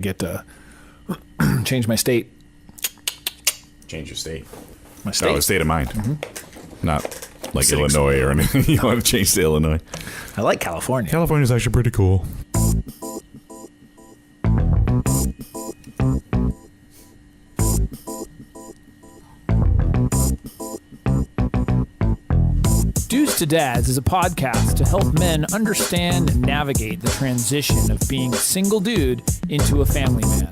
get to change my state. Change your state. My state. Oh, state of mind. Not like Illinois or anything. You want to change to Illinois. I like California. California's actually pretty cool. Dudes to Dads is a podcast to help men understand and navigate the transition of being a single dude into a family man.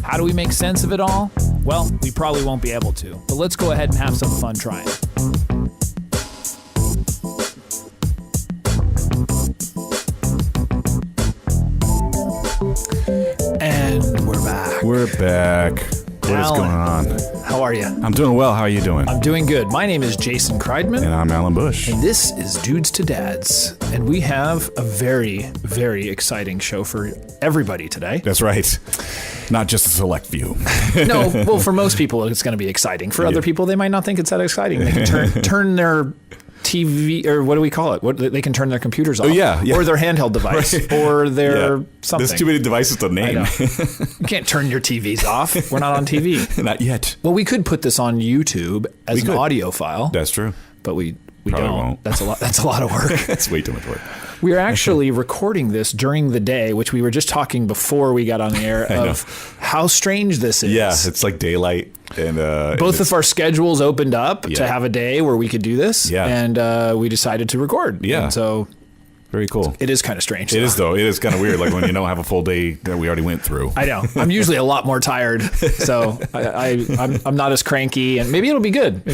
How do we make sense of it all? Well, we probably won't be able to, but let's go ahead and have some fun trying. And we're back. We're back. What is going on? How are you? I'm doing well. How are you doing? I'm doing good. My name is Jason Kreidman. And I'm Alan Bush. And this is Dudes to Dads. And we have a very, very exciting show for everybody today. That's right. Not just a select few. No, well, for most people, it's going to be exciting. For other people, they might not think it's that exciting. They can turn their TV, or what do we call it? They can turn their computers off. Oh, yeah. Or their handheld device. Right. Or their something. There's too many devices to name. You can't turn your TVs off. We're not on TV. Not yet. Well, we could put this on YouTube as an audio file. That's true. But we Probably don't. Won't. That's a lot of work. That's way too much work. We are actually recording this during the day, which we were just talking before we got on the air of how strange this is. Yeah, it's like daylight. And both of our schedules opened up to have a day where we could do this. Yeah. And we decided to record. Yeah. And so very cool. It is kind of strange. It is, though. It is kind of weird, like when you don't have a full day that we already went through. I know. I'm usually a lot more tired, so I'm not as cranky, and maybe it'll be good.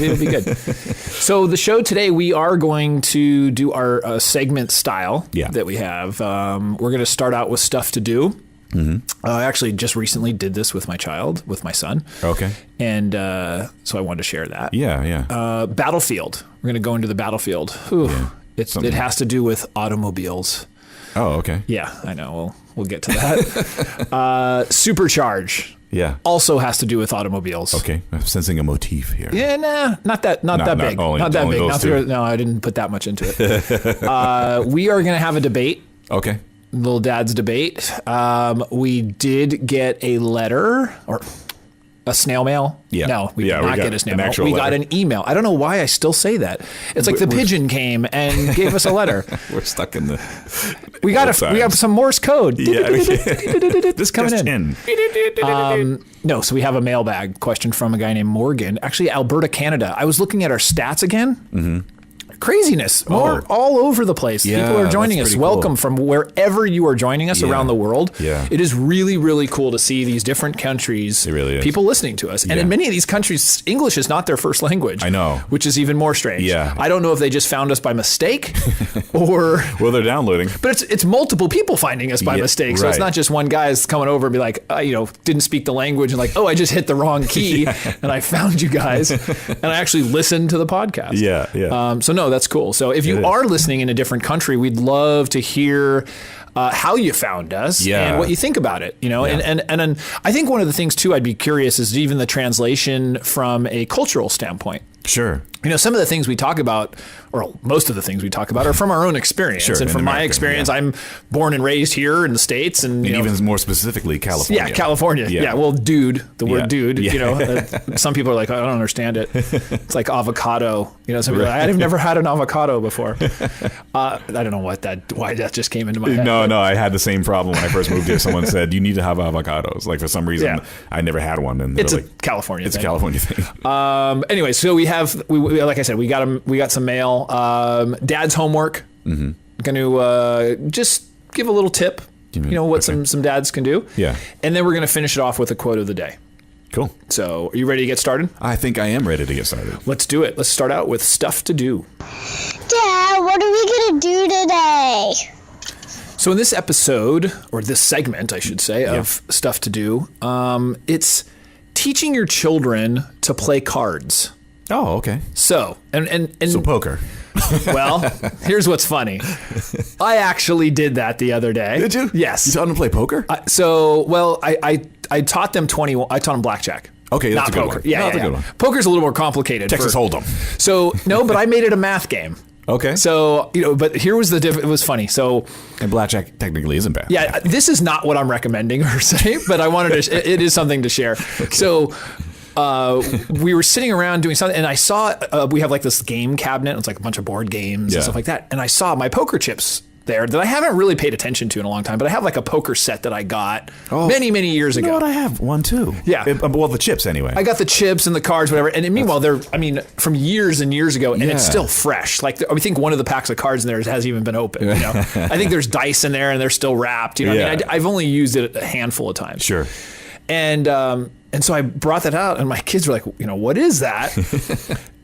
So the show today, we are going to do our segment style that we have. We're going to start out with stuff to do. Mm-hmm. I actually just recently did this with my son. Okay. And so I wanted to share that. Yeah. Battlefield. We're going to go into the battlefield. Whew. Yeah. It has to do with automobiles. Oh, okay. Yeah, I know. We'll get to that. Supercharge. Yeah. Also has to do with automobiles. Okay. I'm sensing a motif here. Yeah, not that big. Not that big. No, I didn't put that much into it. We are going to have a debate. Okay. Little Dad's debate. We did get a letter or a snail mail. Yeah. No, we did not get a snail mail. We got an email. I don't know why I still say that. It's like the pigeon came and gave us a letter. We're stuck in the. We got some Morse code. Yeah. This coming in. No, so we have a mailbag question from a guy named Morgan. Actually, Alberta, Canada. I was looking at our stats again. Mm-hmm. Craziness. More all over the place. Yeah, people are joining us. Welcome from wherever you are joining us around the world. Yeah. It is really, really cool to see these different countries, it really is. People listening to us. And in many of these countries, English is not their first language. I know. Which is even more strange. Yeah. I don't know if they just found us by mistake or... Well, they're downloading. But it's multiple people finding us by mistake. So it's not just one guy's coming over and be like, didn't speak the language and like, I just hit the wrong key and I found you guys. And I actually listened to the podcast. Yeah. So no, that's cool. So if you are listening in a different country, we'd love to hear how you found us and what you think about it. And I think one of the things too I'd be curious is even the translation from a cultural standpoint. Sure. Some of the things we talk about, or most of the things we talk about, are from our own experience. Sure, and from my experience, I'm born and raised here in the States. And even more specifically, California. Yeah, California. Yeah. Well, dude, the word dude, some people are like, I don't understand it. It's like avocado. Some people are like, I've never had an avocado before. I don't know why that just came into my head. No, I had the same problem when I first moved here. Someone said, you need to have avocados. Like for some reason, I never had one. And it's a California thing. It's a California thing. Anyway, so like I said, we got some mail. Dad's homework. Mm-hmm. Going to just give a little tip. What some dads can do. Yeah. And then we're going to finish it off with a quote of the day. Cool. So are you ready to get started? I think I am ready to get started. Let's do it. Let's start out with stuff to do. Dad, what are we going to do today? So in this episode, or this segment, I should say, of stuff to do, it's teaching your children to play cards. Oh, okay. So, and so poker. Well, here's what's funny. I actually did that the other day. Did you? Yes. You taught them to play poker? I taught them I taught them blackjack. Okay, that's not a good poker. one. Yeah, that's a good one. Poker's a little more complicated. Texas Hold'em. So, no, but I made it a math game. Okay. So, but here was it was funny. So, and blackjack technically isn't bad. Yeah, this is not what I'm recommending or say, but I wanted to, it is something to share. Okay. So, we were sitting around doing something, and I saw, we have like this game cabinet. It's like a bunch of board games and stuff like that. And I saw my poker chips there that I haven't really paid attention to in a long time, but I have like a poker set that I got many, many years ago. You know what? I have one too. Yeah. Well, the chips anyway. I got the chips and the cards, whatever. And meanwhile, they're, from years and years ago, and it's still fresh. Like, I think one of the packs of cards in there hasn't even been opened. I think there's dice in there and they're still wrapped. I've only used it a handful of times. Sure. And so I brought that out, and my kids were like, what is that?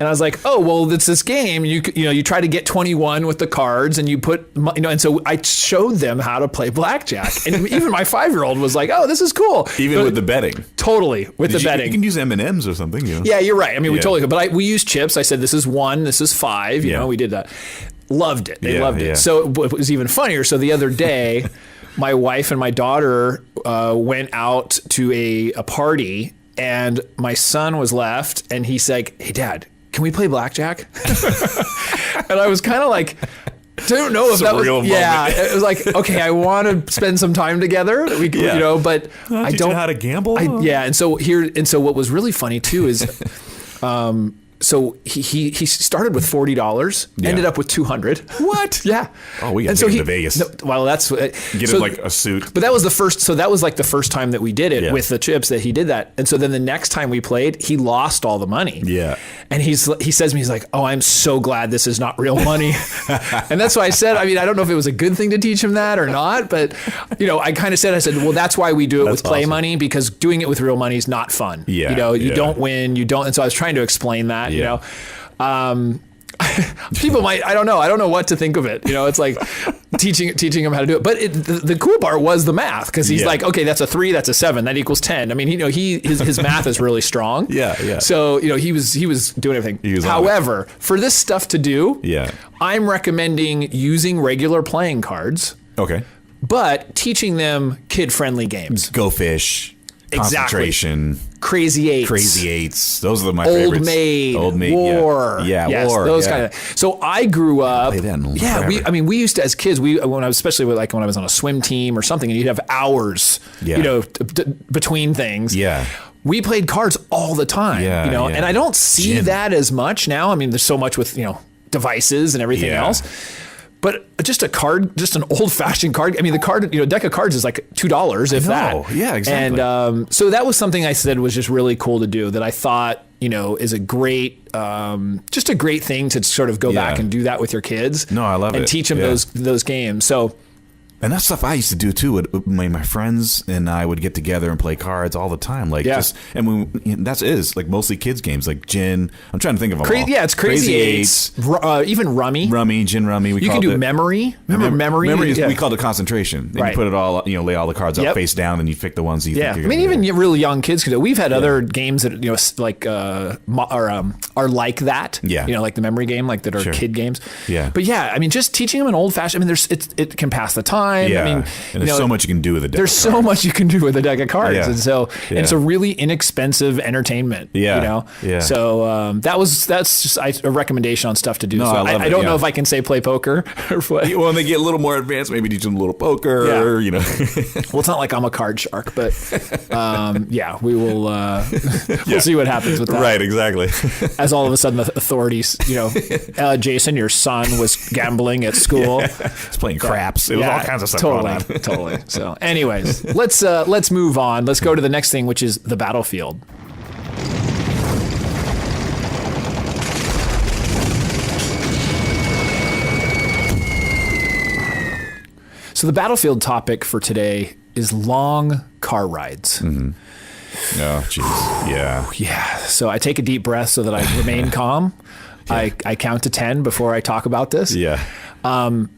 And I was like, oh, well, it's this game. You try to get 21 with the cards, and you put, and so I showed them how to play blackjack. And even my 5-year-old was like, oh, this is cool. Even with the betting. Totally, with the betting. You can use M&Ms or something. Yeah, you're right. We totally could. But we used chips. I said, this is 1, this is 5. We did that. Loved it. They loved it. So it was even funnier. So the other day, my wife and my daughter went out to a party, and my son was left, and he's like, hey, Dad, can we play blackjack? And I was kind of like, don't know if that was moment. Yeah, it was like, okay, I want to spend some time together. But I don't know how to gamble. And so what was really funny too is so he started with $40, ended up with $200. What? Yeah. Oh, we got to take him to Vegas. Well, that's get him like a suit. But that was the first. So that was like the first time that we did it with the chips that he did that. And so then the next time we played, he lost all the money. Yeah. And he says to me, he's like, oh, I'm so glad this is not real money. And that's why I said, I don't know if it was a good thing to teach him that or not, but I kind of said, well, that's why we do it with play money, because doing it with real money is not fun. Yeah. You don't win. You don't. And so I was trying to explain that. People might, I don't know what to think of it. It's like teaching them how to do it. But the cool part was the math, because he's like, okay, that's a 3, that's a 7, that equals 10. His math is really strong. Yeah. So, he was doing everything. However, for this stuff to do, I'm recommending using regular playing cards. Okay. But teaching them kid-friendly games. Go Fish. Concentration. Crazy Eights. Those are my favorites. Old Maid. War. Yeah, War. Those kind of. So I grew up. We used to, as kids, especially when I was on a swim team or something, and you'd have hours, between things. Yeah. We played cards all the time, and I don't see that as much now. There's so much with, devices and everything else. But just an old-fashioned card. The card, deck of cards is like $2, if that. Yeah, exactly. And so that was something I said was just really cool to do, that I thought, is a great, just a great thing to sort of go back and do that with your kids. No, I love it. And teach them those games. So. And that's stuff I used to do too. My friends and I would get together and play cards all the time. That's like mostly kids games, like gin. I'm trying to think of them all. Yeah, it's Crazy Eights. Even Rummy. Gin Rummy. You can do Memory. Remember Memory? Memory we called it Concentration. And you put it all, lay all the cards out face down, and you pick the ones you think you're going to even really young kids can do it. We've had other games that, are like that. Yeah. Like the Memory game, like that are kid games. Yeah. But just teaching them an old fashioned, it can pass the time. Yeah. And there's so much you can do with a deck of cards. There's so much you can do with a deck of cards. Yeah. And so it's a really inexpensive entertainment. Yeah. Yeah. So that's just a recommendation on stuff to do. No, so I don't know if I can say play poker or play. When they get a little more advanced, maybe teach them a little poker. Well, it's not like I'm a card shark, but we will we'll see what happens with that. Right, exactly. As all of a sudden the authorities, Jason, your son was gambling at school. He's playing craps. It was all kinds of stuff going on. Totally. So anyways, let's move on. Let's go to the next thing, which is the battlefield. So the battlefield topic for today is long car rides. Mm-hmm. Oh, jeez. Yeah. Yeah. So I take a deep breath so that I remain calm. I count to 10 before I talk about this. Yeah. Do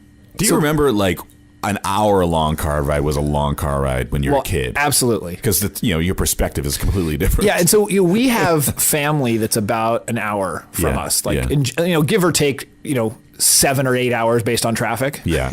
you remember an hour-long car ride was a long car ride when you're a kid? Absolutely. Because your perspective is completely different. Yeah, and so we have family that's about an hour from us, give or take, 7 or 8 hours based on traffic. Yeah.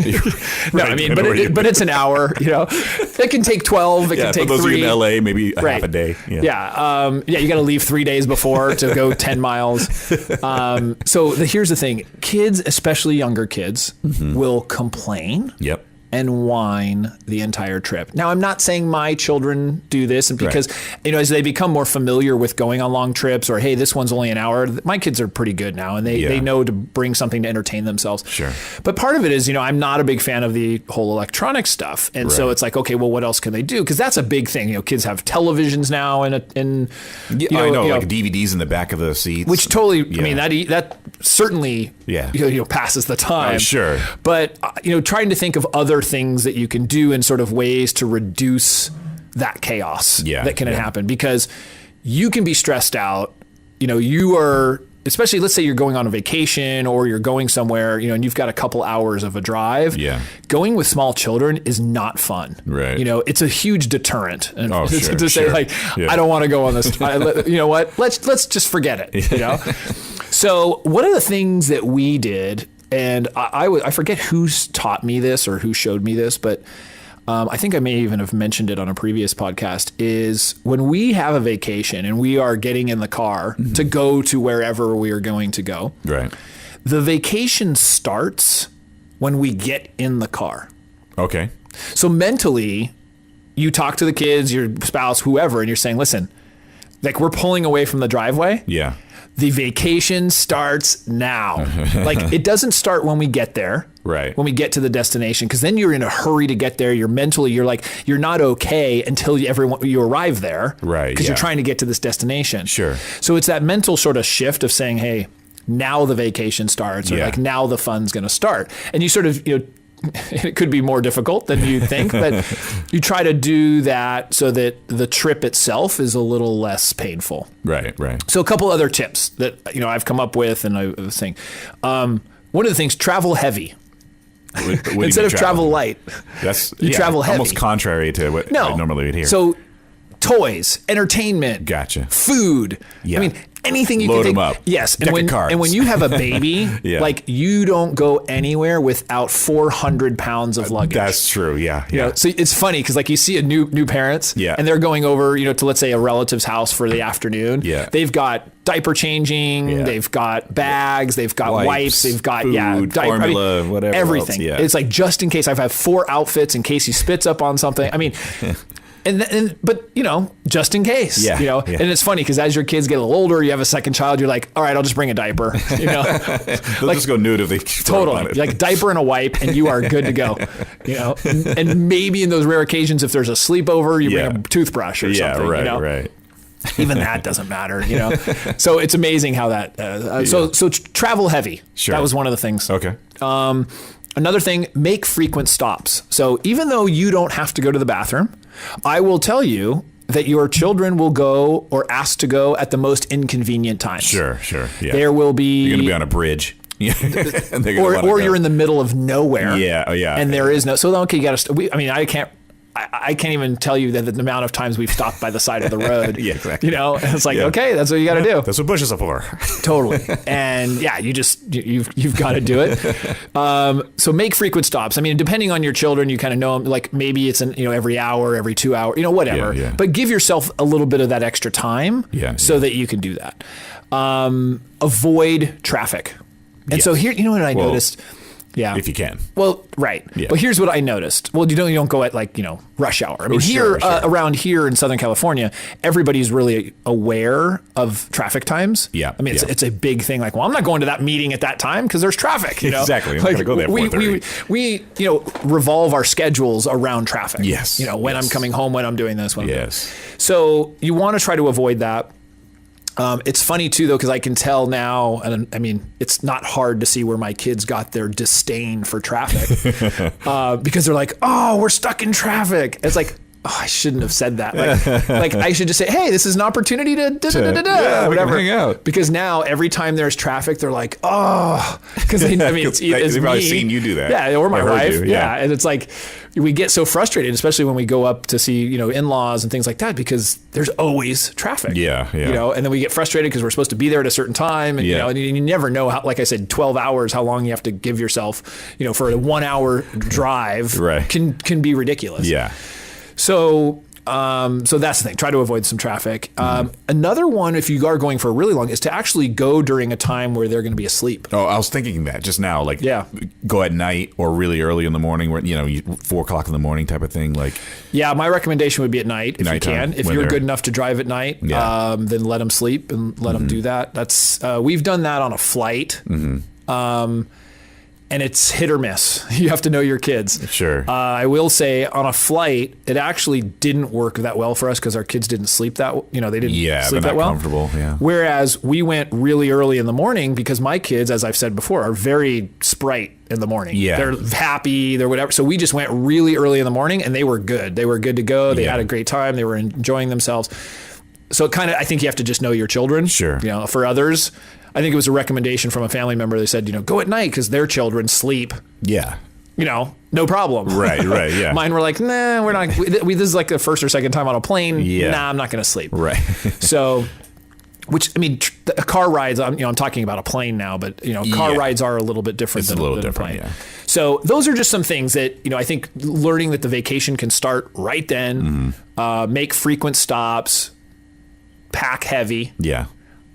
No, I mean, but it's an hour, it can take 12. It can take for those 3. Of you in LA, maybe half a day. Yeah. You got to leave 3 days before to go 10 miles. Here's the thing. Kids, especially younger kids, will complain. Yep. And whine the entire trip. Now, I'm not saying my children do this, and because as they become more familiar with going on long trips, or hey, this one's only an hour. My kids are pretty good now, and they know to bring something to entertain themselves. Sure. But part of it is, I'm not a big fan of the whole electronic stuff, and so it's like, okay, well, what else can they do? Because that's a big thing. Kids have televisions now, and I know, like DVDs in the back of the seats, which totally. I mean, that certainly passes the time. Sure. But trying to think of other things that you can do and sort of ways to reduce that chaos that can happen, because you can be stressed out. You are, especially let's say you're going on a vacation or you're going somewhere, and you've got a couple hours of a drive. Yeah. Going with small children is not fun. Right. It's a huge deterrent. And sure, to say I don't want to go on this. You know what? Let's just forget it. So one of the things that we did, and I forget who's taught me this or who showed me this, but I think I may even have mentioned it on a previous podcast, is when we have a vacation and we are getting in the car to go to wherever we are going to go, the vacation starts when we get in the car. Okay. So mentally, you talk to the kids, your spouse, whoever, and you're saying, listen, like we're pulling away from the driveway. Yeah. The vacation starts now. Like it doesn't start when we get there. Right. When we get to the destination, because then you're in a hurry to get there. You're not okay until you arrive there. Right. Because you're trying to get to this destination. Sure. So it's that mental sort of shift of saying, hey, now the vacation starts, or like now the fun's going to start. And you sort of, it could be more difficult than you think, but you try to do that so that the trip itself is a little less painful. Right. So a couple other tips that I've come up with, and I was saying, one of the things, travel heavy. What instead of travel light. That's travel heavy. Almost contrary to what I normally would hear. So toys, entertainment, food. Yeah. I mean, anything you Load can think. them up. Yes. Deck of cards. And when you have a baby, like you don't go anywhere without 400 pounds of luggage. That's true. Yeah. So it's funny because like you see a new parents and they're going over, to let's say a relative's house for the afternoon. Yeah. They've got diaper changing. They've got bags. They've got wipes. They've got food, formula, whatever. Everything. Else, It's like just in case. I've had 4 outfits in case he spits up on something. I mean, but just in case. And it's funny because as your kids get a little older, you have a second child. You're like, all right, I'll just bring a diaper. They'll just go nude if they totally like diaper and a wipe, and you are good to go. And maybe in those rare occasions, if there's a sleepover, you bring a toothbrush or something. Right. Even that doesn't matter, So it's amazing how that. So travel heavy. Sure. That was one of the things. Okay. Another thing, make frequent stops. So even though you don't have to go to the bathroom, I will tell you that your children will go or ask to go at the most inconvenient times. Sure. Yeah. There will be. You're going to be on a bridge. or you're in the middle of nowhere. Yeah. And there is no. So okay, you got to. I can't even tell you that the amount of times we've stopped by the side of the road. Exactly. And it's like, okay, that's what you got to do. That's what bushes are for. Totally. And you've got to do it. So make frequent stops. I mean, depending on your children, you kind of know them, like maybe it's every hour, every 2 hours, whatever. Yeah. But give yourself a little bit of that extra time so that you can do that. Avoid traffic. And so here, what I noticed? Yeah. If you can. Well, right. Yeah. But here's what I noticed. Well, you don't go at rush hour. I mean, around here in Southern California, everybody's really aware of traffic times. Yeah. I mean, it's a big thing. Like, well, I'm not going to that meeting at that time because there's traffic. Exactly. I'm going to go there at 4:30. We revolve our schedules around traffic. Yes. When I'm coming home, when I'm doing this. Yes. So you want to try to avoid that. It's funny too, though, because I can tell now, and I mean, it's not hard to see where my kids got their disdain for traffic because they're like, oh, we're stuck in traffic. It's like, I shouldn't have said that. Like I should just say, hey, this is an opportunity to whatever. Hang out. Because now every time there's traffic, they're like, oh, because they've probably seen you do that. Yeah, or my wife. You, yeah, and it's like we get so frustrated, especially when we go up to see in-laws and things like that, because there's always traffic. Yeah. And then we get frustrated because we're supposed to be there at a certain time, and and you never know how. Like I said, 12 hours, how long you have to give yourself, for a 1 hour drive, can be ridiculous. Yeah. So that's the thing. Try to avoid some traffic. Another one, if you are going for a really long, is to actually go during a time where they're going to be asleep. Oh, I was thinking that just now. Like, go at night or really early in the morning, where 4 o'clock in the morning type of thing. Like, yeah, my recommendation would be at night if nighttime, you can. If you're good enough to drive at night, then let them sleep and let them do that. That's we've done that on a flight. And it's hit or miss. You have to know your kids. Sure. I will say on a flight, it actually didn't work that well for us because our kids didn't sleep that. They didn't sleep that well. Comfortable. Yeah. Whereas we went really early in the morning because my kids, as I've said before, are very sprite in the morning. Yeah. They're happy. They're whatever. So we just went really early in the morning, and they were good. They were good to go. They had a great time. They were enjoying themselves. So I think you have to just know your children. Sure. For others, I think it was a recommendation from a family member. They said, go at night because their children sleep. Yeah. No problem. Right, yeah. Mine were like, nah, we're not. This is like the first or second time on a plane. Yeah. Nah, I'm not going to sleep. Right. So, car rides, I'm talking about a plane now, but, car rides are a little bit different than a plane. Yeah. So those are just some things that, I think learning that the vacation can start right then, make frequent stops, pack heavy. Yeah.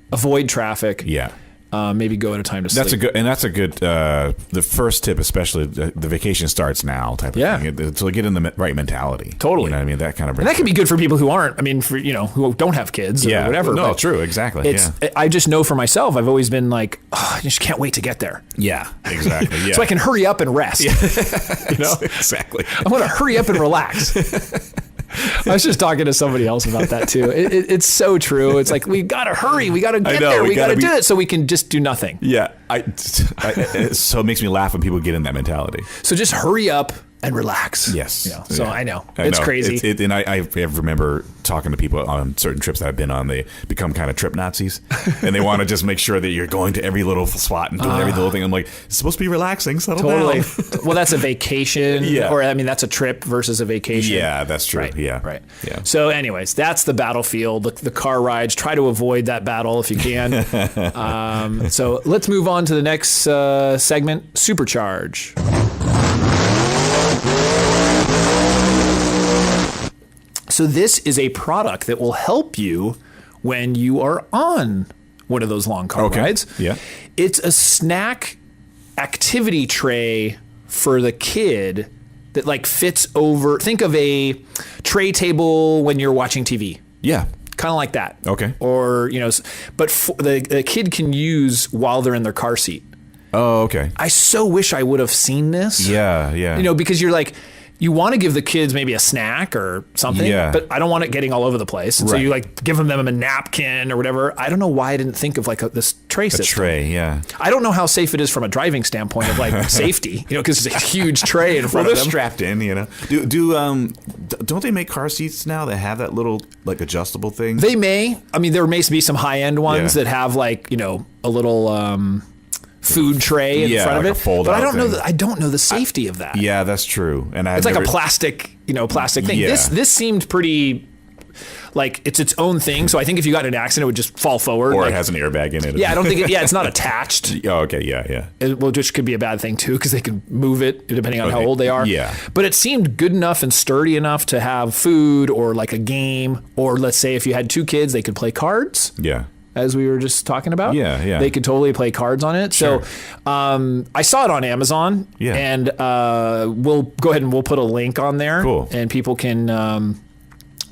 Avoid traffic. Yeah. Maybe go at a time to sleep. That's a good, the first tip, especially the vacation starts now type of thing. So get in the right mentality. Totally. You know what I mean? That kind of. And that can be good for people who aren't, who don't have kids or whatever. No, true. Exactly. I just know for myself, I've always been like, I just can't wait to get there. Yeah, exactly. Yeah. So I can hurry up and rest. Yeah. Exactly. I want to hurry up and relax. I was just talking to somebody else about that too. It's so true. It's like, we got to hurry. We got to get there. We got to do it so we can just do nothing. Yeah. So it makes me laugh when people get in that mentality. So just hurry up and relax. Yes. So I know. It's crazy. And I remember talking to people on certain trips that I've been on. They become kind of trip Nazis. And they want to just make sure that you're going to every little spot and doing every little thing. I'm like, it's supposed to be relaxing. Settle down. Well, that's a vacation. Or, that's a trip versus a vacation. Yeah, that's true. Right. Yeah. Right. Yeah. So anyways, that's the battlefield, the car rides. Try to avoid that battle if you can. So let's move on to the next segment, Supercharge. So this is a product that will help you when you are on one of those long car rides. Yeah. It's a snack activity tray for the kid that fits over. Think of a tray table when you're watching TV. Yeah. Kind of like that. Okay. Or, but the kid can use while they're in their car seat. Oh, okay. I so wish I would have seen this. Yeah. Because you're like, you want to give the kids maybe a snack or something, but I don't want it getting all over the place. And so you give them a napkin or whatever. I don't know why I didn't think of this tray system. A tray, yeah. I don't know how safe it is from a driving standpoint of safety, because it's a huge tray in front of them. They're strapped in, don't they make car seats now that have that little adjustable thing? They may. There may be some high end ones that have a little food tray in front of it, but I don't know. I don't know the safety of that. Yeah, that's true. And it's like a plastic thing. Yeah. This seemed pretty like it's its own thing. So I think if you got in an accident, it would just fall forward. Or it has an airbag in it. Yeah, I don't think. It's not attached. Oh, okay. Yeah. Which could be a bad thing too, because they can move it depending on how old they are. Yeah. But it seemed good enough and sturdy enough to have food or a game, or let's say if you had two kids, they could play cards. Yeah. As we were just talking about. Yeah. They could totally play cards on it. Sure. So I saw it on Amazon. Yeah. And we'll go ahead and we'll put a link on there. Cool. And people can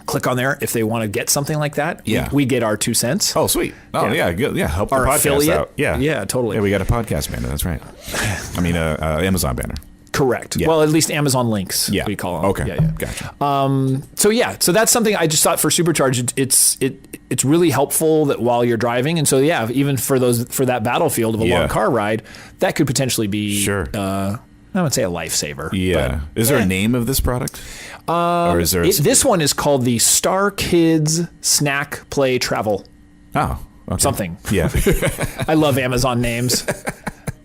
click on there if they want to get something like that. Yeah. We get our 2 cents. Oh, sweet. Oh, yeah. Good. Yeah. Help our the podcast affiliate. out. Yeah. Yeah, totally. Yeah, we got a podcast banner. That's right. Amazon banner. Correct. Yeah. Well, at least Amazon links, we call them. Okay. Yeah. Gotcha. So that's something I just thought for Supercharge. It's really helpful that while you're driving, and so even for that battlefield of a long car ride, that could potentially be I would say a lifesaver. Yeah. Is there a name of this product? Or is there this one is called the Star Kids Snack Play Travel. Oh, okay. Something. Yeah. I love Amazon names.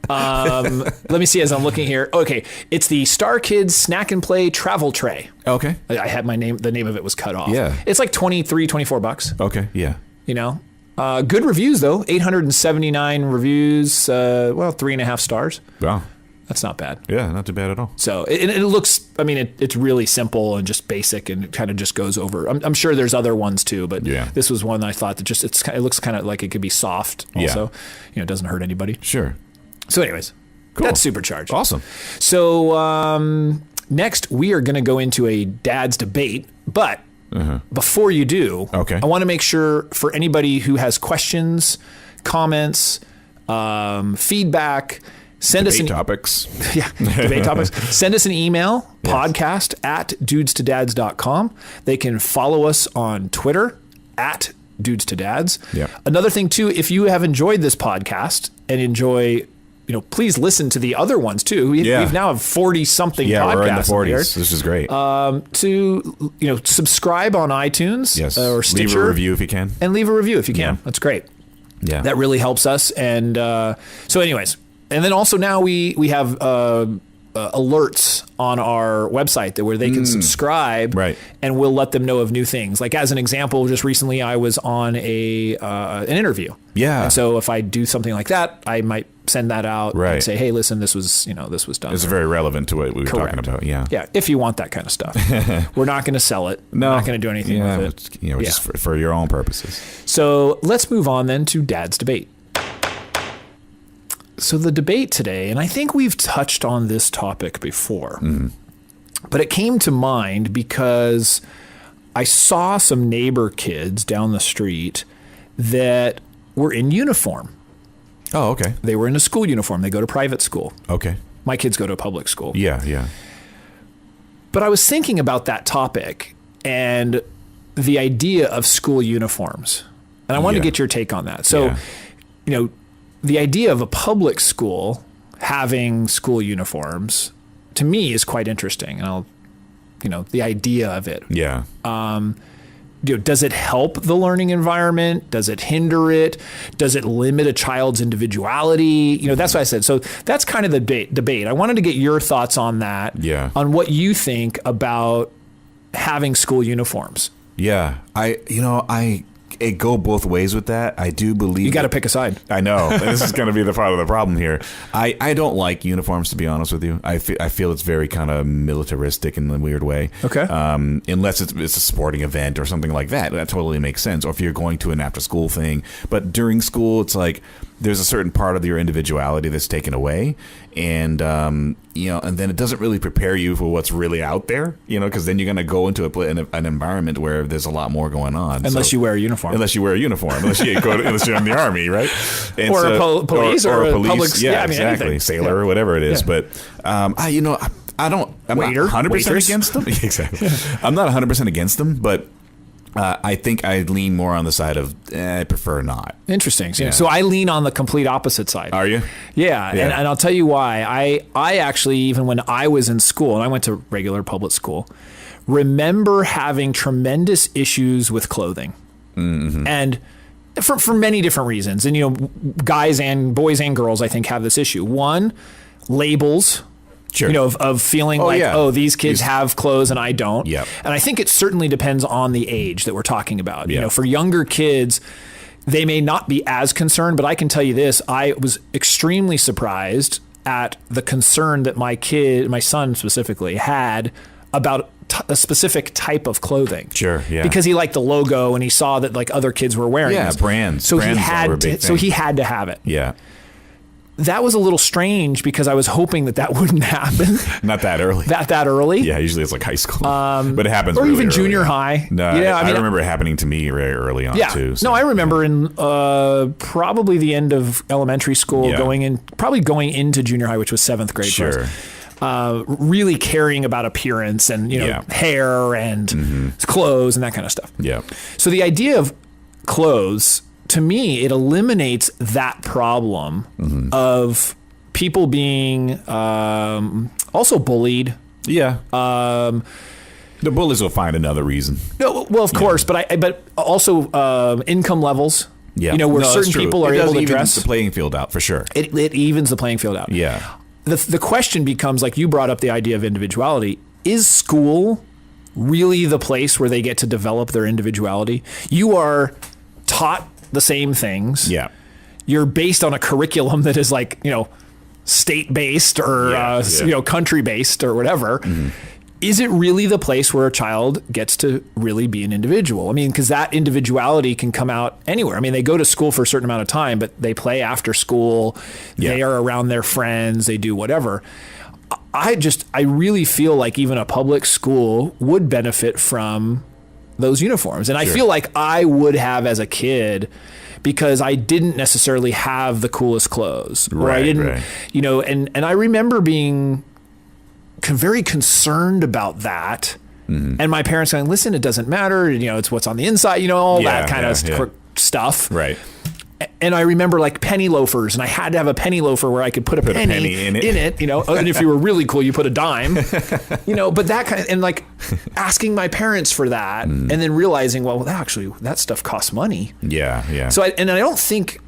Let me see as I'm looking here. Okay, it's the Star Kids Snack and Play Travel Tray. Okay. I had the name of it was cut off. Yeah. It's like $24. Okay, yeah. You know? Good reviews, though. 879 reviews. 3.5 stars. Wow. That's not bad. Yeah, not too bad at all. So it looks, I mean, it's really simple and just basic and it kind of just goes over. I'm sure there's other ones too, but this was one I thought that just, it looks kind of like it could be soft also. It doesn't hurt anybody. Sure. So anyways, cool. That's Supercharged. Awesome. So next we are going to go into a dad's debate, but before you do, I want to make sure for anybody who has questions, comments, feedback, send us topics. Debate topics. Send us an email, podcast@dudestodads.com. They can follow us on Twitter @dudestodads. Yeah. Another thing too, if you have enjoyed this podcast and enjoy, please listen to the other ones too. We've now have 40 something podcasts. Yeah, we're in the 40s. This is great. To subscribe on iTunes or Stitcher. Leave a review if you can. And leave a review if you can. That's great. Yeah. That really helps us. And so anyways, and then also now we have alerts on our website where they can subscribe, and we'll let them know of new things. Like as an example, just recently I was on an interview. Yeah. And so if I do something like that, I might send that out and say, hey, listen, this was done. It's very relevant to what we were talking about. Yeah. Yeah. If you want that kind of stuff, we're not going to sell it. No, we're not going to do anything with it. Just for your own purposes. So let's move on then to Dad's debate. So the debate today, and I think we've touched on this topic before, but it came to mind because I saw some neighbor kids down the street that were in uniform. Oh, okay. They were in a school uniform. They go to private school. Okay. My kids go to a public school. Yeah, yeah. But I was thinking about that topic and the idea of school uniforms. And I wanted to get your take on that. So, the idea of a public school having school uniforms to me is quite interesting. And the idea of it. Yeah. Does it help the learning environment? Does it hinder it? Does it limit a child's individuality? That's what I said. So that's kind of the debate. I wanted to get your thoughts on that. Yeah. On what you think about having school uniforms. Yeah. I go both ways with that. I do believe you got to pick a side. I know. This is going to be the part of the problem here. I don't like uniforms, to be honest with you. I feel it's very kind of militaristic in a weird way. Okay. Unless it's a sporting event or something like that. That totally makes sense. Or if you're going to an after school thing. But during school, it's like there's a certain part of your individuality that's taken away. And, and then it doesn't really prepare you for what's really out there, because then you're going to go into an environment where there's a lot more going on. Unless you wear a uniform. Unless you're in the army, right? And or a police or a public. Yeah, exactly. Anything. Sailor or whatever it is. Yeah. But, I'm not 100% against them. Exactly. I'm not 100% against them, but I think I lean more on the side of I prefer not. Interesting. So I lean on the complete opposite side. Are you? Yeah. And I'll tell you why. I actually, even when I was in school, and I went to regular public school, remember having tremendous issues with clothing. Mm-hmm. And for many different reasons. And, guys and boys and girls, I think, have this issue. One, labels. Sure. Of feeling these kids have clothes and I don't. Yep. And I think it certainly depends on the age that we're talking about. For younger kids, they may not be as concerned, but I can tell you this, I was extremely surprised at the concern that my son specifically, had about a specific type of clothing. Sure, yeah. Because he liked the logo and he saw that like other kids were wearing it. Brands. So brands he had to have it. Yeah. That was a little strange because I was hoping that wouldn't happen. Not that early. That early? Yeah, usually it's like high school. But it happens or really even early. Junior high. No, I remember it happening to me very early on too. So. No, I remember in probably the end of elementary school, going into junior high, which was 7th grade. Sure. Really caring about appearance and hair and clothes and that kind of stuff. Yeah. So the idea of clothes, to me, it eliminates that problem of people being Also bullied. Yeah. The bullies will find another reason. No, well, of course, but also income levels. Yeah. You know, where certain people are able to dress. The playing field out for sure. It evens the playing field out. Yeah. The question becomes, like you brought up the idea of individuality. Is school really the place where they get to develop their individuality? You are taught the same things. Yeah. You're based on a curriculum that is like, state-based or, country-based or whatever. Mm-hmm. Is it really the place where a child gets to really be an individual? I mean, because that individuality can come out anywhere. I mean, they go to school for a certain amount of time, but they play after school. Yeah. They are around their friends. They do whatever. I really feel like even a public school would benefit from those uniforms. And I feel like I would have as a kid, because I didn't necessarily have the coolest clothes. Or I didn't, and I remember being very concerned about that. Mm-hmm. And my parents saying, listen, it doesn't matter. It's what's on the inside, all that kind of stuff. Right. And I remember like penny loafers, and I had to have a penny loafer where I could put a penny in it, and if you were really cool, you put a dime, but that kind of, and like asking my parents for that and then realizing, well, actually that stuff costs money. Yeah. Yeah. So I don't think,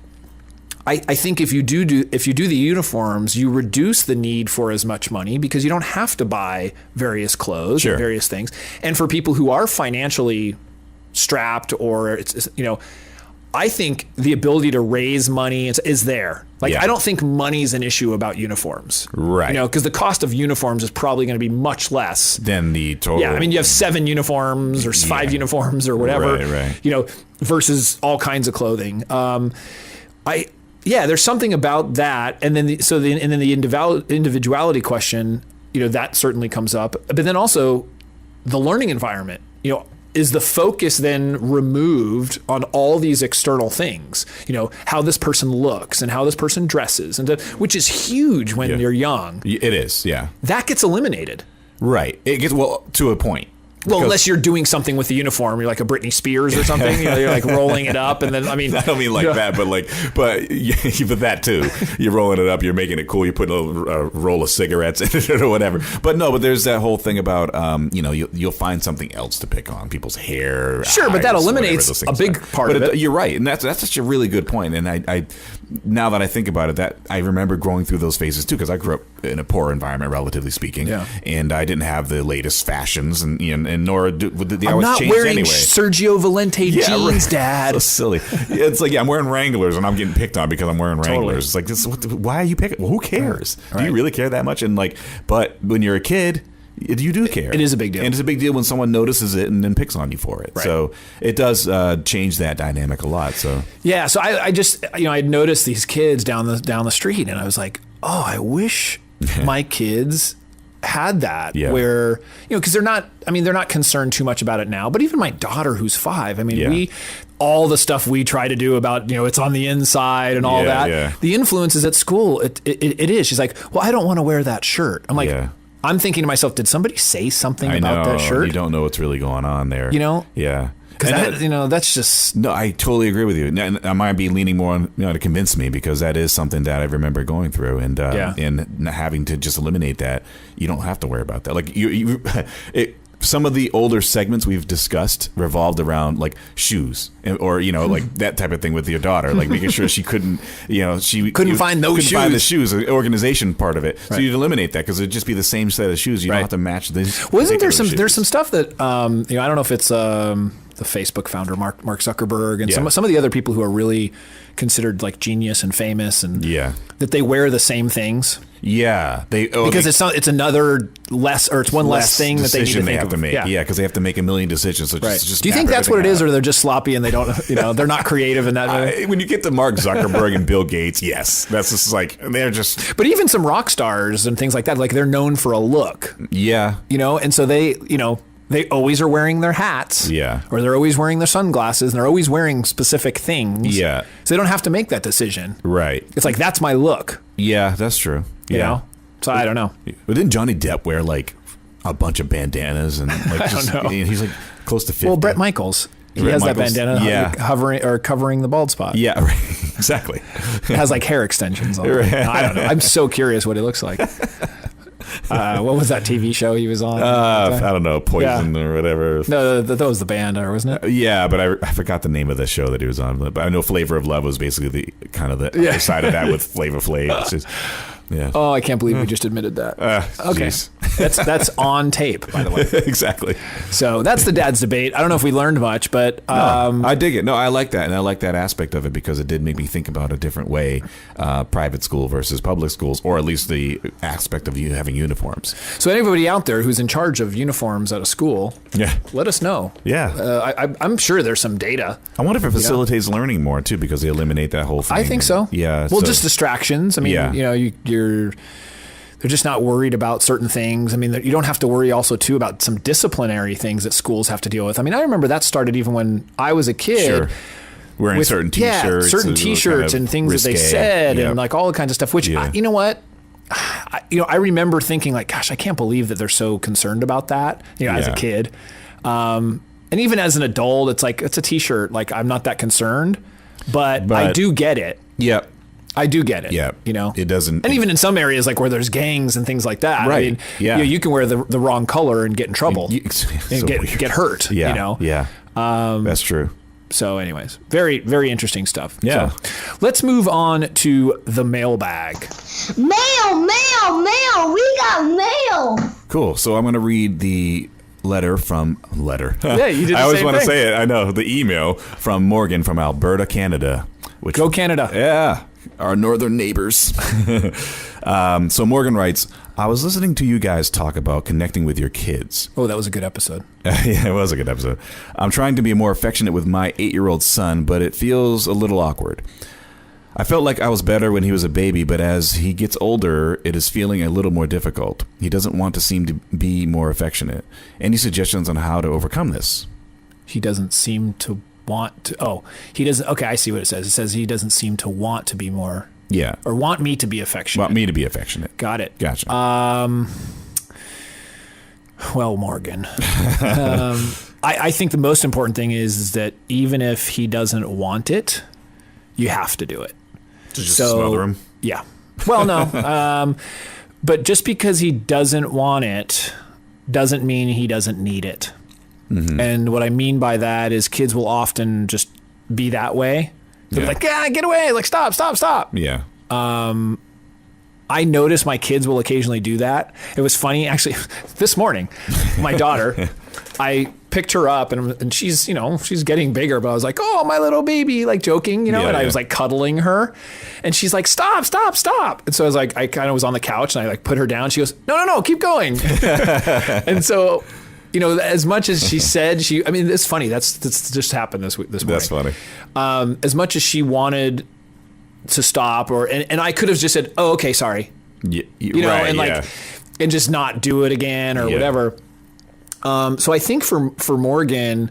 I think if you do the uniforms, you reduce the need for as much money because you don't have to buy various clothes and various things. And for people who are financially strapped, or I think the ability to raise money is there. Like, I don't think money's an issue about uniforms. Right. Because the cost of uniforms is probably going to be much less than the total. Yeah. I mean, you have 7 uniforms or 5 uniforms or whatever, right. Versus all kinds of clothing. There's something about that. And then the individuality question, that certainly comes up. But then also the learning environment, is the focus then removed on all these external things, how this person looks and how this person dresses, which is huge when you're young. It is, yeah. That gets eliminated. Right. It gets, to a point. Well, unless you're doing something with the uniform, you're like a Britney Spears or something. You're like rolling it up, and then I don't mean like that, but that too. You're rolling it up, you're making it cool. You put a roll of cigarettes in it or whatever. But there's that whole thing about you'll find something else to pick on people's hair. Sure, but that eliminates a big part of it. You're right, and that's such a really good point. And I now that I think about it, that I remember going through those phases too, because I grew up in a poor environment, relatively speaking, and I didn't have the latest fashions, and nor did they always change anyway. I'm not wearing Sergio Valente jeans, Dad. So silly. It's like, I'm wearing Wranglers, and I'm getting picked on because I'm wearing Wranglers. It's like, why are you picking? Well, who cares? Right. Do you really care that much? And but when you're a kid, you do care. It is a big deal. And it's a big deal when someone notices it and then picks on you for it. Right. So it does change that dynamic a lot. So yeah. So I just, I'd noticed these kids down the street, and I was like, oh, I wish my kids had that, where, because they're not concerned too much about it now. But even my daughter, who's 5, all the stuff we try to do about, it's on the inside and all that. Yeah. The influence is at school. It is. She's like, well, I don't want to wear that shirt. I'm like, I'm thinking to myself, did somebody say something about that shirt? You don't know what's really going on there. Yeah. Because that's just... No, I totally agree with you. And I might be leaning more on, to convince me, because that is something that I remember going through, and having to just eliminate that. You don't have to worry about that. Like some of the older segments we've discussed revolved around like shoes, or like that type of thing with your daughter, like making sure she couldn't, couldn't find those shoes. Couldn't find the shoes, the organization part of it. Right. So you'd eliminate that, because it'd just be the same set of shoes. You don't have to match this. Well, isn't there there's some stuff that I don't know if it's the Facebook founder Mark Zuckerberg and some of the other people who are really considered like genius and famous, and that they wear the same things. Yeah, because it's another less, or it's one less thing that they need to have to make. Yeah, because they have to make a million decisions. So just do you think that's what it is, or they're just sloppy and they don't, they're not creative in that way? When you get to Mark Zuckerberg and Bill Gates, yes, that's just like they're just. But even some rock stars and things like that, like they're known for a look. Yeah, and so they, they always are wearing their hats. Yeah. Or they're always wearing their sunglasses, and they're always wearing specific things. Yeah. So they don't have to make that decision. Right. It's like, that's my look. Yeah, that's true. Yeah. So I don't know. But didn't Johnny Depp wear like a bunch of bandanas and like I don't know. He's like close to 50. Well, Bret Michaels. He has that bandana covering the bald spot. Yeah, right. Exactly. It has like hair extensions on it. Right. I don't know. I'm so curious what it looks like. What was that TV show he was on? I don't know, Poison or whatever. No, that was the band, wasn't it? Yeah, but I forgot the name of the show that he was on. But I know Flavor of Love was basically the other side of that with Flavor Flav. It's just, yeah. Oh, I can't believe we just admitted that. Okay, that's on tape, by the way. Exactly. So that's the dad's debate. I don't know if we learned much, but I dig it. No, I like that, and I like that aspect of it because it did make me think about a different way, private school versus public schools, or at least the aspect of you having uniforms. So anybody out there who's in charge of uniforms at a school, let us know. Yeah, I'm sure there's some data. I wonder if it facilitates learning more too because they eliminate that whole thing. I think so. Yeah. Well, just distractions. I mean, they're just not worried about certain things. I mean, you don't have to worry also too about some disciplinary things that schools have to deal with. I mean, I remember that started even when I was a kid. Sure. Wearing certain T-shirts. Certain T-shirts and things that they said and like all the kinds of stuff, which, you know what? I remember thinking like, gosh, I can't believe that they're so concerned about that, as a kid. And even as an adult, it's like, it's a T-shirt. Like, I'm not that concerned, but I do get it. Yep. I do get it. Yeah. It doesn't. And even in some areas, like where there's gangs and things like that. Right. I mean, you can wear the wrong color and get in trouble and so get hurt. Yeah. Yeah. That's true. So anyways, very, very interesting stuff. Yeah. So, let's move on to the mailbag. Mail. We got mail. Cool. So I'm going to read the letter. Yeah, you did the I always same want to thing. say it. I know. The email from Morgan from Alberta, Canada. Go Canada. Yeah. Our northern neighbors. So Morgan writes, I was listening to you guys talk about connecting with your kids. Oh, that was a good episode. Yeah, it was a good episode. I'm trying to be more affectionate with my 8-year-old son, but it feels a little awkward. I felt like I was better when he was a baby, but as he gets older, it is feeling a little more difficult. He doesn't want to seem to be more affectionate. Any suggestions on how to overcome this? He doesn't seem to want to. Oh, he doesn't. Okay, I see what it says. It says he doesn't seem to want to be more. Yeah. Or want me to be affectionate. Want me to be affectionate. Got it. Gotcha. Well, Morgan, I think the most important thing is that even if he doesn't want it, you have to do it. Just smother him? Yeah. Well, no. But just because he doesn't want it doesn't mean he doesn't need it. Mm-hmm. And what I mean by that is kids will often just be that way. They're like, get away. Like, stop. Yeah. I notice my kids will occasionally do that. It was funny, actually, this morning, my daughter, I picked her up and she's, she's getting bigger, but I was like, oh, my little baby, like joking, I was like cuddling her and she's like, stop. And so I was like, I kind of was on the couch and I like put her down. She goes, no, keep going. And so, as much as she said, it's funny. That's just happened this morning. That's funny. As much as she wanted to stop and I could have just said, oh, okay, sorry. Yeah, and just not do it again or whatever. So I think for Morgan,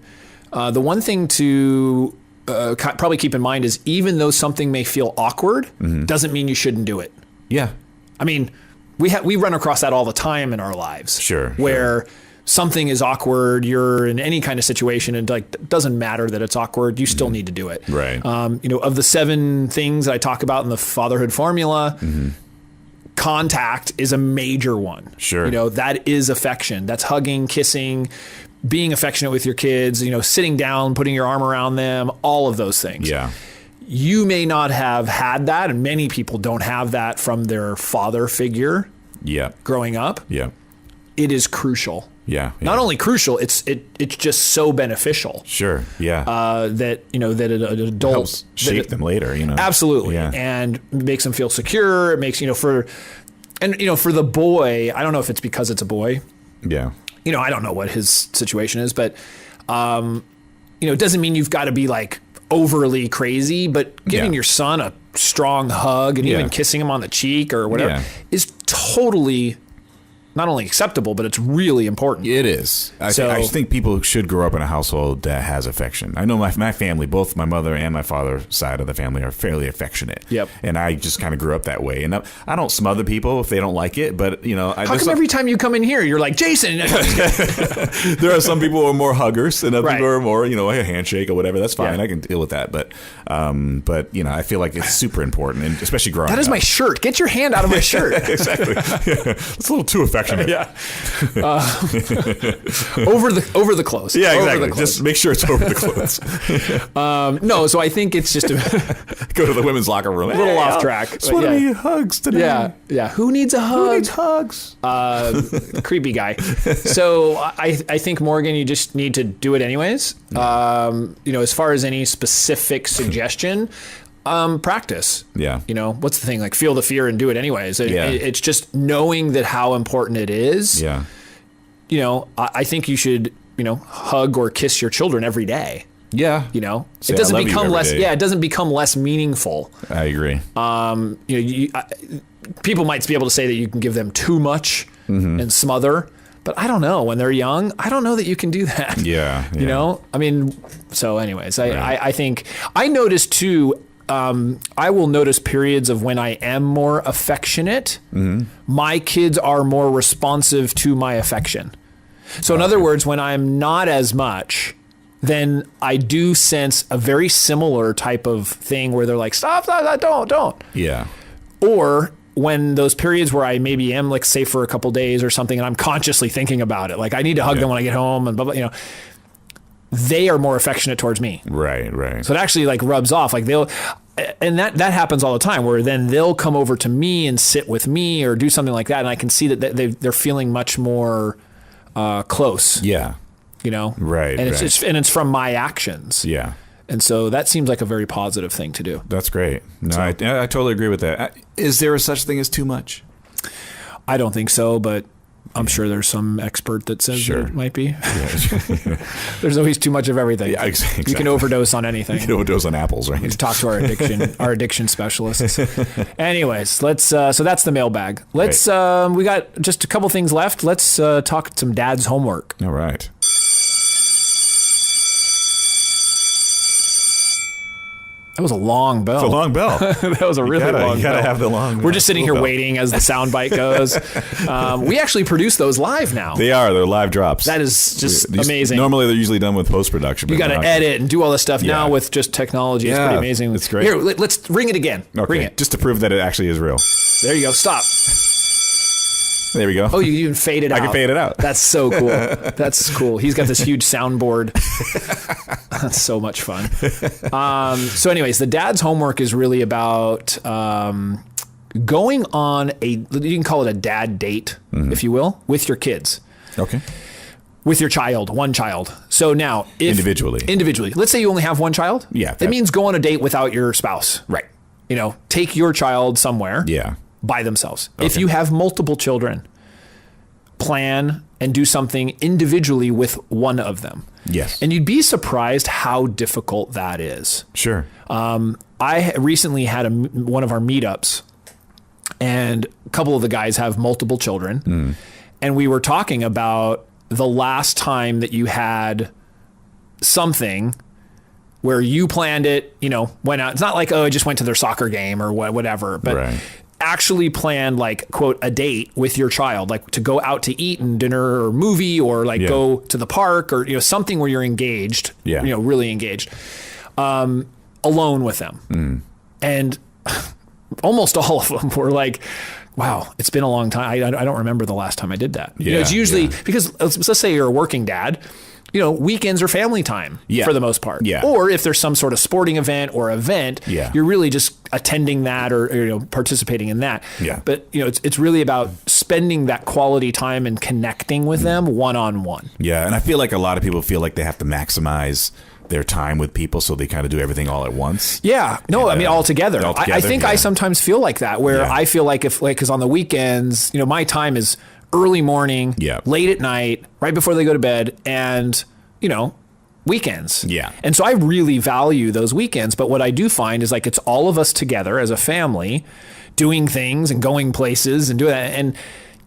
the one thing to probably keep in mind is even though something may feel awkward, doesn't mean you shouldn't do it. Yeah. I mean, we run across that all the time in our lives. Sure. Where something is awkward, you're in any kind of situation and it doesn't matter that it's awkward, you still need to do it. Right. Of the 7 things that I talk about in the fatherhood formula, contact is a major one. Sure. That is affection. That's hugging, kissing, being affectionate with your kids, sitting down, putting your arm around them, all of those things. Yeah. You may not have had that, and many people don't have that from their father figure growing up. Yeah. It is crucial. Yeah. Not only crucial, it's just so beneficial. Sure. Yeah. That that an adult helps shape them later. Absolutely. Yeah. And makes them feel secure. It makes for the boy. I don't know if it's because it's a boy. Yeah. I don't know what his situation is, but it doesn't mean you've got to be like overly crazy. But giving your son a strong hug and even kissing him on the cheek or whatever is totally not only acceptable, but it's really important. It is. I think people should grow up in a household that has affection. I know my family, both my mother and my father's side of the family, are fairly affectionate. Yep. And I just kind of grew up that way. And I don't smother people if they don't like it, but how come every time you come in here, you're like, Jason? There are some people who are more huggers and other people are more, a handshake or whatever. That's fine. Yeah. I can deal with that. But I feel like it's super important, and especially growing up. That is my shirt. Get your hand out of my shirt. Exactly. It's a little too affectionate. affectionate. Yeah. Over the clothes. Yeah, Over exactly. the clothes. Just make sure it's over the clothes. No, so I think it's just a Go to the women's locker room. little off track. Just want to need hugs today. Yeah, yeah. Who needs a hug? Who needs hugs? Creepy guy. So I think, Morgan, you just need to do it anyways. As far as any specific suggestion, practice. Yeah. What's the thing? Like, feel the fear and do it anyways. It's just knowing that how important it is. Yeah. I think you should, hug or kiss your children every day. Yeah. It doesn't become less. Yeah, it doesn't become less meaningful. I agree. People might be able to say that you can give them too much and smother, but I don't know. When they're young, I don't know that you can do that. Yeah. So anyways, I think I notice too. I will notice periods of when I am more affectionate. My kids are more responsive to my affection. So in other words, when I'm not as much, then I do sense a very similar type of thing where they're like, stop, don't. Yeah. Or when those periods where I maybe am, like, say for a couple days or something, and I'm consciously thinking about it, like I need to hug them when I get home and blah, blah, they are more affectionate towards me. Right. So it actually like rubs off. Like and that happens all the time, where then they'll come over to me and sit with me or do something like that. And I can see that they're feeling much more close. Yeah. Right. And it's from my actions. Yeah. And so that seems like a very positive thing to do. That's great. No, I totally agree with that. Is there a such thing as too much? I don't think so, but I'm sure there's some expert that says there might be. Yeah. There's always too much of everything. Yeah, exactly. You can overdose on anything. You can overdose on apples, right? You need to talk to our addiction specialists. Anyways, let's. So that's the mailbag. Let's. We got just a couple things left. Let's talk some dad's homework. All right. That was a long bell. It's a long bell. That was a really long bell. You gotta have the long bell. We're just sitting here waiting as the sound bite goes. We actually produce those live now. They're live drops. That is just amazing. Normally they're usually done with post-production. You got to edit and do all this stuff now with just technology. It's pretty amazing. It's great. Here, let's ring it again. Okay. Ring it. Just to prove that it actually is real. There you go. Stop. There we go. Oh, you even fade it out. I can fade it out. That's so cool. That's cool. He's got this huge soundboard. That's so much fun. So anyways, the dad's homework is really about going on you can call it a dad date, if you will, with your kids. Okay. With your child, one child. So now, individually, let's say you only have one child. Yeah. That means go on a date without your spouse. Right. Take your child somewhere. Yeah. By themselves. Okay. If you have multiple children, plan and do something individually with one of them. Yes. And you'd be surprised how difficult that is. Sure. I recently had one of our meetups, and a couple of the guys have multiple children. And we were talking about the last time that you had something where you planned it, went out. It's not like, I just went to their soccer game or whatever, but actually planned, like, quote, a date with your child, like to go out to eat and dinner or movie or go to the park or, something where you're engaged, really engaged, alone with them. And almost all of them were like, wow, it's been a long time. I don't remember the last time I did that. It's usually because let's say you're a working dad, weekends are family time for the most part. Yeah. Or if there's some sort of sporting event or event, you're really just attending that or participating in that. Yeah. But it's really about spending that quality time and connecting with them one-on-one. Yeah, and I feel like a lot of people feel like they have to maximize their time with people, so they kind of do everything all at once. Yeah. No, I mean, all together. I think I sometimes feel like that, where I feel like because on the weekends, my time is early morning, late at night, right before they go to bed, and, weekends. Yeah. And so I really value those weekends. But what I do find is, like, it's all of us together as a family doing things and going places and doing that. And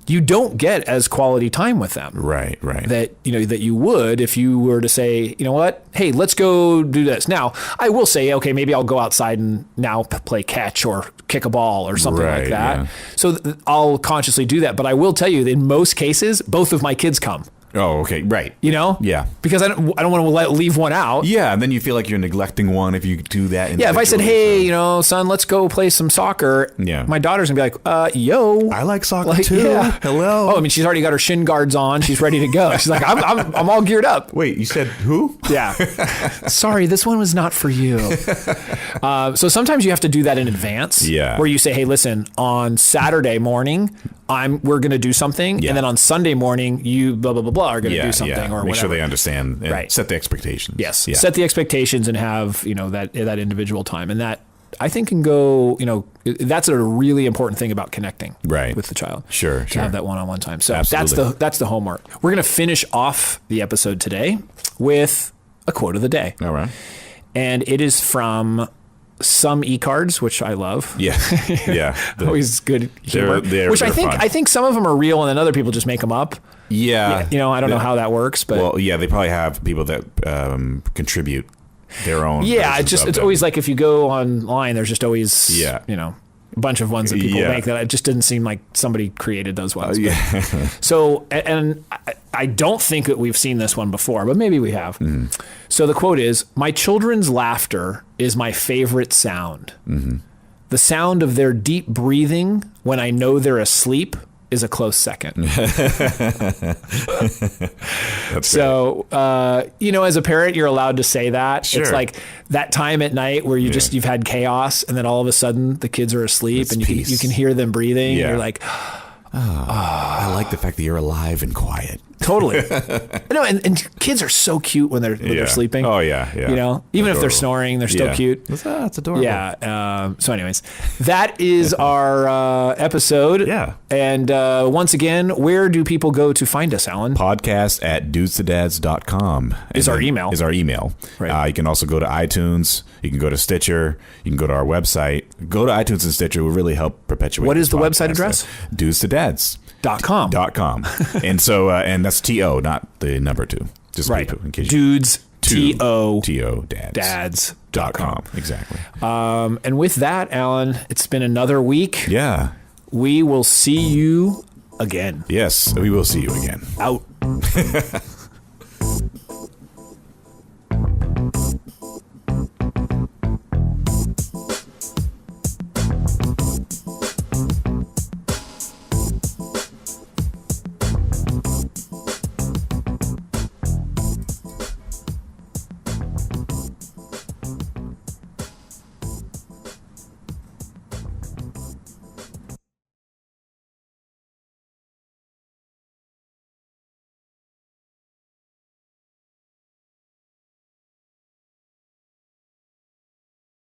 you don't get as quality time with them. Right. That you would if you were to say, you know what, hey, let's go do this. Now, I will say, okay, maybe I'll go outside and now play catch or kick a ball or something like that. Yeah. So I'll consciously do that. But I will tell you that in most cases, both of my kids come. Oh, okay, right. You know? Yeah. Because I don't want to leave one out. Yeah, and then you feel like you're neglecting one if you do that. Yeah, if I said, hey, son, let's go play some soccer. Yeah. My daughter's going to be like, yo. I like soccer too. Yeah. Hello. Oh, I mean, she's already got her shin guards on. She's ready to go. She's like, I'm all geared up. Wait, you said who? Yeah. Sorry, this one was not for you. So sometimes you have to do that in advance. Yeah. Where you say, hey, listen, on Saturday morning, we're going to do something. Yeah. And then on Sunday morning, you blah, blah, blah, blah are going to do something or Make whatever. sure they understand and Right. set the expectations. Yes. Yeah. Set the expectations and have, that individual time. And that I think can go, that's a really important thing about connecting with the child. Sure. To have that one-on-one time. So Absolutely. that's the homework. We're going to finish off the episode today with a quote of the day. All right. And it is from some e-cards, which I love. Yeah. Yeah. Always good humor. Which I think some of them are real and then other people just make them up. Yeah. I don't know how that works, but well, yeah, they probably have people that contribute their own. Yeah, it's always like if you go online, there's just always a bunch of ones that people make that it just didn't seem like somebody created those ones. So, and I don't think that we've seen this one before, but maybe we have. Mm-hmm. So the quote is, "My children's laughter is my favorite sound. Mm-hmm. The sound of their deep breathing when I know they're asleep is a close second." So, as a parent, you're allowed to say that. Sure. It's like that time at night where you've had chaos and then all of a sudden the kids are asleep and you can hear them breathing. Yeah. And you're like, I like the fact that you're alive and quiet. Totally. No, and kids are so cute when they're sleeping. Oh yeah. Even adorable. If they're snoring, they're still cute. That's adorable. Yeah. So anyways, that is our episode. Yeah. And once again, where do people go to find us, Alan? Podcast at dudesdads.com is our email. Right. You can also go to iTunes. You can go to Stitcher. You can go to our website. Go to iTunes and Stitcher. It will really help perpetuate. What is the website address? Dudesdads.com. And so, and that's T-O, not the number 2. Just right. In case Dudes, T-O, dads.com. Exactly. And with that, Alan, it's been another week. Yeah. We will see you again. Yes, we will see you again. Out.